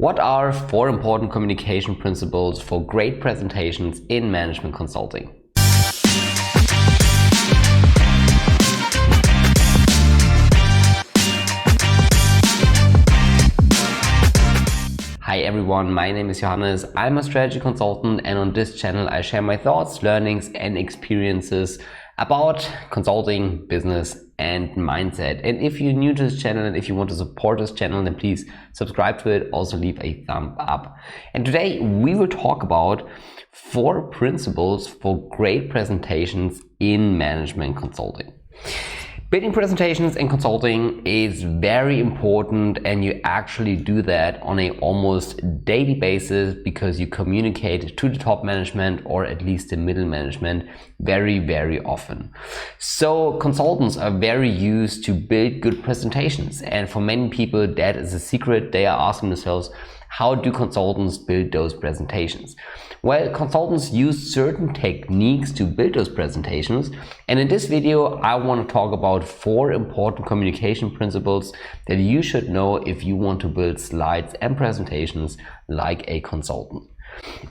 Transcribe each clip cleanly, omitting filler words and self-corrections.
What are 4 important communication principles for great presentations in management consulting? Hi everyone, my name is Johannes. I'm a strategy consultant, and on this channel I share my thoughts, learnings and experiences about consulting, business and mindset. And if you're new to this channel and if you want to support this channel, then please subscribe to it. Also leave a thumb up. And today we will talk about 4 principles for great presentations in management consulting. Building presentations in consulting is very important, and you actually do that on a almost daily basis because you communicate to the top management, or at least the middle management, very often. So consultants are very used to build good presentations, and for many people that is a secret. They are asking themselves, how do consultants build those presentations? Well, consultants use certain techniques to build those presentations, and in this video I want to talk about 4 important communication principles that you should know if you want to build slides and presentations like a consultant.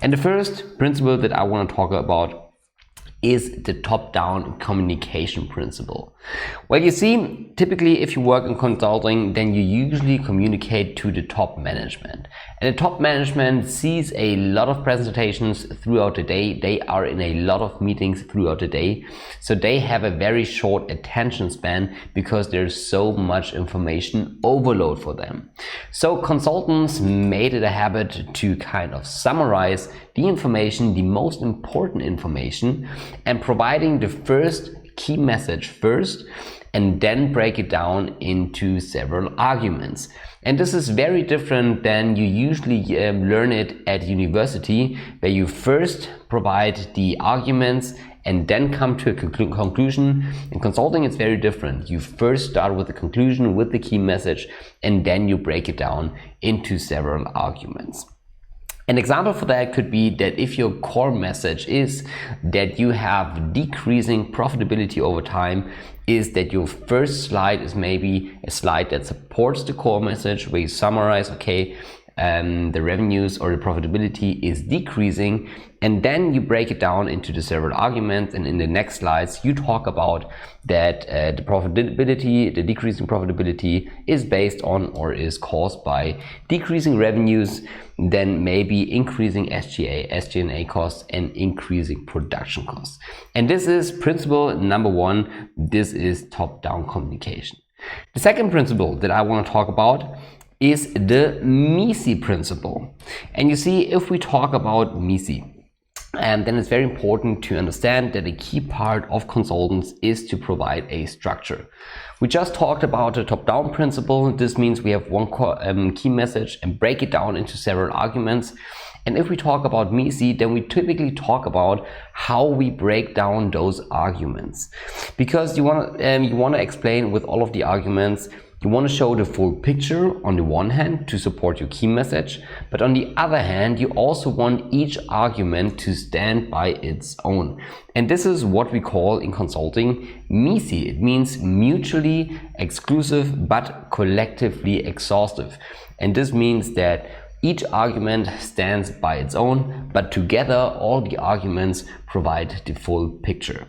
And the first principle that I want to talk about is the top-down communication principle. Well, you see, typically if you work in consulting, then you usually communicate to the top management. And the top management sees a lot of presentations throughout the day. They are in a lot of meetings throughout the day. So they have a very short attention span because there's so much information overload for them. So consultants made it a habit to kind of summarize the information, the most important information, and providing the first key message first, and then break it down into several arguments. And this is very different than you usually learn it at university, where you first provide the arguments and then come to a conclusion. In consulting, it's very different. You first start with the conclusion, with the key message, and then you break it down into several arguments. An example for that could be that if your core message is that you have decreasing profitability over time, is that your first slide is maybe a slide that supports the core message, where you summarize, okay, the revenues or the profitability is decreasing, and then you break it down into the several arguments, and in the next slides you talk about that the profitability, the decreasing profitability is based on or is caused by decreasing revenues, then maybe increasing SG&A costs and increasing production costs. And this is principle number 1. This is top-down communication. The second principle that I want to talk about is the MECE principle. And you see, if we talk about MECE, then it's very important to understand that a key part of consultants is to provide a structure. We just talked about the top-down principle. This means we have one key message and break it down into several arguments. And if we talk about MECE, then we typically talk about how we break down those arguments, because you want to explain with all of the arguments. You want to show the full picture on the one hand to support your key message, but on the other hand, you also want each argument to stand by its own. And this is what we call in consulting MECE. It means mutually exclusive but collectively exhaustive. And this means that each argument stands by its own, but together all the arguments provide the full picture.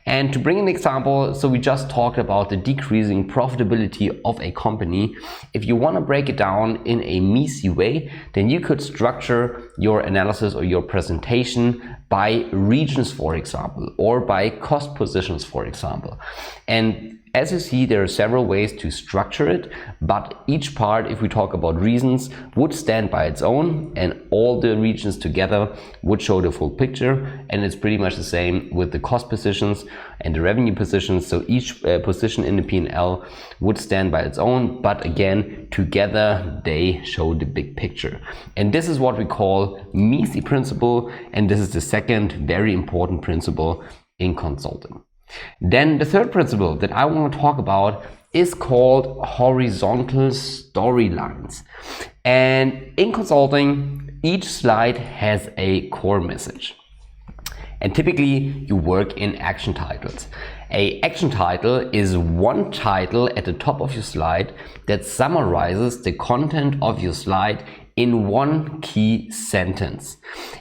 And to bring an example, so we just talked about the decreasing profitability of a company. If you want to break it down in a MECE way, then you could structure your analysis or your presentation by regions, for example, or by cost positions, for example. And as you see, there are several ways to structure it, but each part, if we talk about reasons, would stand by its own, and all the regions together would show the full picture. And it's pretty much the same with the cost positions and the revenue positions. So each position in the P&L would stand by its own, but again, together they show the big picture. And this is what we call MECE principle, and this is the second very important principle in consulting. Then the third principle that I want to talk about is called horizontal storylines. And in consulting, each slide has a core message. And typically you work in action titles. A action title is one title at the top of your slide that summarizes the content of your slide in one key sentence.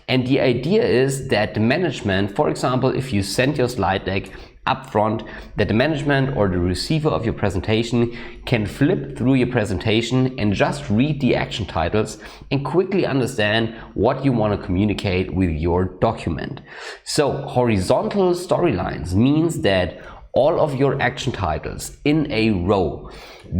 And the idea is that the management, for example, if you send your slide deck upfront, that the management or the receiver of your presentation can flip through your presentation and just read the action titles and quickly understand what you want to communicate with your document. So horizontal storylines means that all of your action titles in a row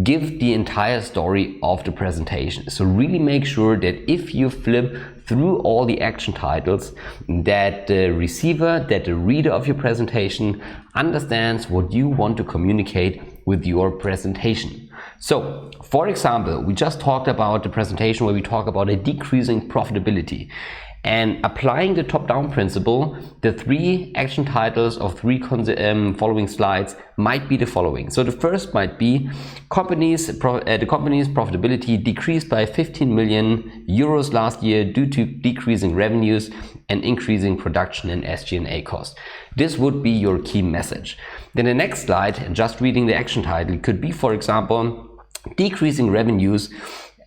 give the entire story of the presentation. So really make sure that if you flip through all the action titles, that the receiver, that the reader of your presentation understands what you want to communicate with your presentation. So, for example, we just talked about the presentation where we talk about a decreasing profitability. And applying the top-down principle, the three action titles of three following slides might be the following. So the first might be the company's profitability decreased by 15 million euros last year due to decreasing revenues and increasing production and SG&A costs. This would be your key message. Then the next slide, just reading the action title, could be, for example, decreasing revenues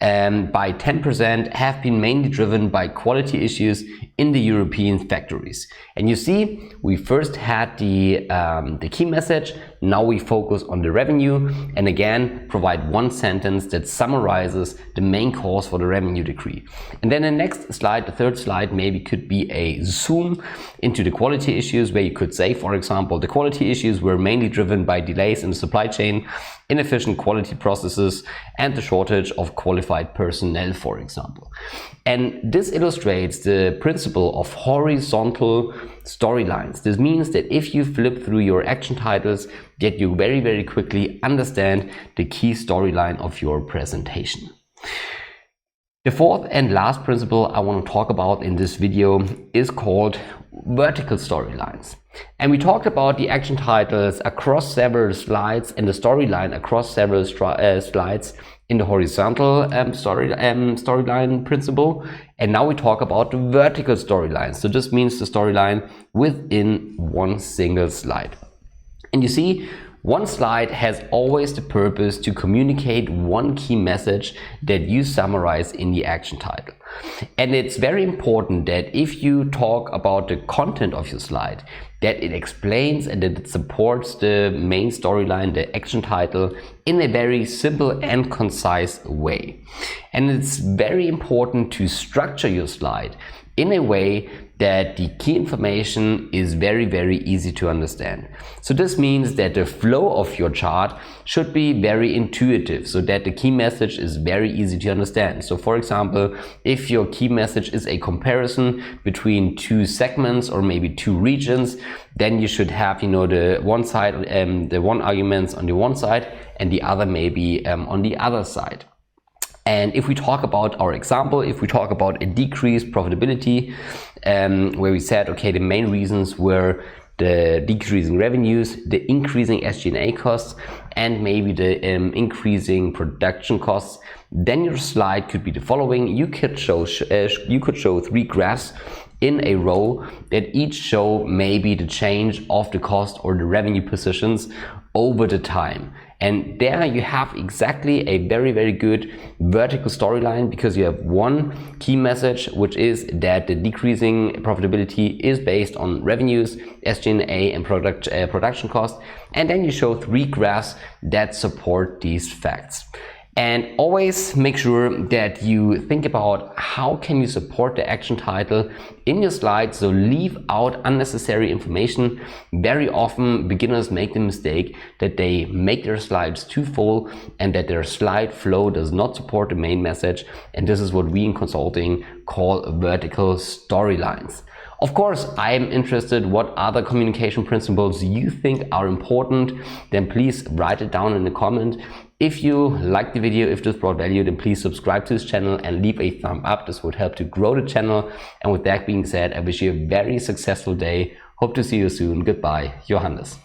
by 10% have been mainly driven by quality issues in the European factories. And you see, we first had the key message, now we focus on the revenue, and again provide one sentence that summarizes the main cause for the revenue decrease. And then the next slide, the third slide, maybe could be a zoom into the quality issues, where you could say, for example, the quality issues were mainly driven by delays in the supply chain, inefficient quality processes, and the shortage of qualified personnel, for example. And this illustrates the principle of horizontal storylines. This means that if you flip through your action titles, that you very, very quickly understand the key storyline of your presentation. The fourth and last principle I want to talk about in this video is called vertical storylines. And we talked about the action titles across several slides and the storyline across several slides in the horizontal storyline principle. And now we talk about the vertical storylines. So this means the storyline within one single slide. And you see, one slide has always the purpose to communicate one key message that you summarize in the action title. And it's very important that if you talk about the content of your slide, that it explains and that it supports the main storyline, the action title, in a very simple and concise way. And it's very important to structure your slide in a way that the key information is very, very easy to understand. So this means that the flow of your chart should be very intuitive, so that the key message is very easy to understand. So for example, if your key message is a comparison between two segments or maybe two regions, then you should have, the one side, the one arguments on the one side and the other maybe on the other side. And if we talk about our example, if we talk about a decreased profitability, where we said, okay, the main reasons were the decreasing revenues, the increasing SG&A costs, and maybe the increasing production costs, then your slide could be the following. You could show three graphs in a row that each show maybe the change of the cost or the revenue positions over the time. And there you have exactly a very, very good vertical storyline, because you have one key message, which is that the decreasing profitability is based on revenues, SG&A, and production costs. And then you show three graphs that support these facts. And always make sure that you think about how can you support the action title in your slide, so leave out unnecessary information. Very often beginners make the mistake that they make their slides too full and that their slide flow does not support the main message, and this is what we in consulting call vertical storylines. Of course, I am interested what other communication principles you think are important. Then please write it down in the comment. If you liked the video, if this brought value, then please subscribe to this channel and leave a thumb up. This would help to grow the channel. And with that being said, I wish you a very successful day. Hope to see you soon. Goodbye, Johannes.